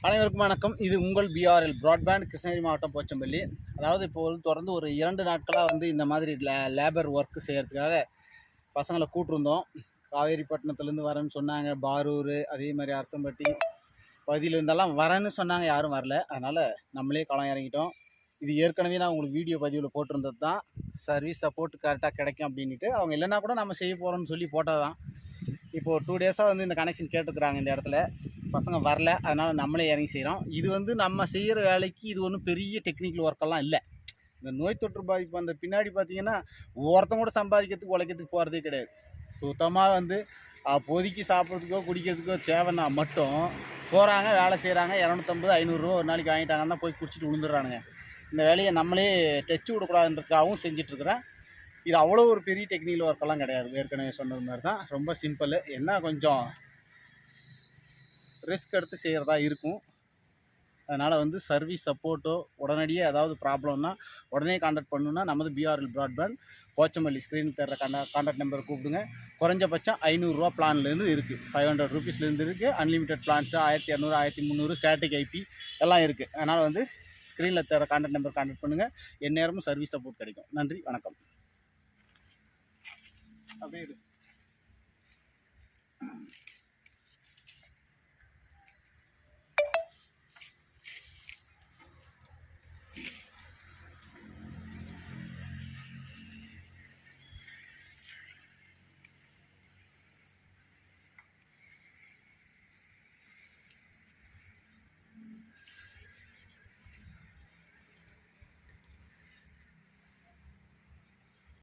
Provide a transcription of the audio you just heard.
அனைவருக்கும் வணக்கம். இது உங்கள் பிஆர்எல் பிராட்பேண்ட், கிருஷ்ணகிரி மாவட்டம், போச்சம்பள்ளி. அதாவது இப்போது தொடர்ந்து ஒரு 2 நாட்களாக இந்த மாதிரி லேபர் ஒர்க்கு செய்கிறதுக்காக பசங்களை கூட்டிருந்தோம். காவேரிப்பட்டினத்துலேருந்து வரேன்னு சொன்னாங்க. பாரூர், அதே மாதிரி அரசம்பட்டி பகுதியிலேருந்தெல்லாம் வரேன்னு சொன்னாங்க. யாரும் வரல. அதனால் நம்மளே களம் இறங்கிட்டோம். இது ஏற்கனவே நான் உங்களுக்கு வீடியோ பதிவில் போட்டிருந்தது தான். சர்வீஸ் சப்போர்ட் கரெக்டாக கிடைக்கும் அப்படின்ட்டு. அவங்க இல்லைன்னா கூட நம்ம செய்ய போகிறோம்னு சொல்லி போட்டால் தான். இப்போது 2 டேஸாக இந்த கனெக்ஷன் கேட்டுக்கிறாங்க இந்த இடத்துல. பசங்க வரல, அதனால் நம்மளே இறங்கி செய்கிறோம். இது நம்ம செய்கிற வேலைக்கு இது ஒன்றும் பெரிய டெக்னிக்கல் ஒர்க்கெல்லாம் இல்லை. இந்த நோய் தொற்று பாதிப்பு அந்த பின்னாடி பார்த்தீங்கன்னா ஒருத்தங்க கூட சம்பாதிக்கிறதுக்கு உழைக்கிறதுக்கு போகிறதே கிடையாது. சுத்தமாக பொதுக்கி சாப்பிட்றதுக்கோ குடிக்கிறதுக்கோ தேவைன்னா மட்டும் போகிறாங்க, வேலை செய்கிறாங்க. 250 500 ஒரு நாளைக்கு வாங்கிட்டாங்கன்னா போய் குடிச்சிட்டு விழுந்துடுறானுங்க. இந்த வேலையை நம்மளே டச்சு விடக்கூடாதுன்றதுக்காகவும் செஞ்சிட்ருக்குறேன். இது அவ்வளோ ஒரு பெரிய டெக்னிக்கல் ஒர்க்கெல்லாம் கிடையாது. ஏற்கனவே சொன்னது மாதிரி தான். ரொம்ப சிம்பிள். என்ன கொஞ்சம் ரிஸ்க் எடுத்து செய்கிறதா இருக்கும். அதனால் சர்வீஸ் சப்போர்ட்டோ உடனடியாக ஏதாவது ப்ராப்ளம்னா உடனே கான்டாக்ட் பண்ணணுன்னா நமது பிஆர்எல் பிராட்பேண்ட் போச்சம்பள்ளி ஸ்க்ரீன் தர்ற கான்டாக்ட் நம்பரை கூப்பிடுங்க. குறைஞ்சபட்சம் 500 ரூபா பிளான்லேருந்து இருக்குது, 500 ருபீஸ்லேருந்து இருக்குது. அன்லிமிட்டட் பிளான்ஸு 1200 1300 ஸ்டாட்டிக் ஐபி எல்லாம் இருக்குது. அதனால் ஸ்க்ரீனில் தர கான்டாக்ட் நம்பர் கான்டாக்ட் பண்ணுங்கள். எந்நேரமும் சர்வீஸ் சப்போர்ட் கிடைக்கும். நன்றி, வணக்கம். அப்படியே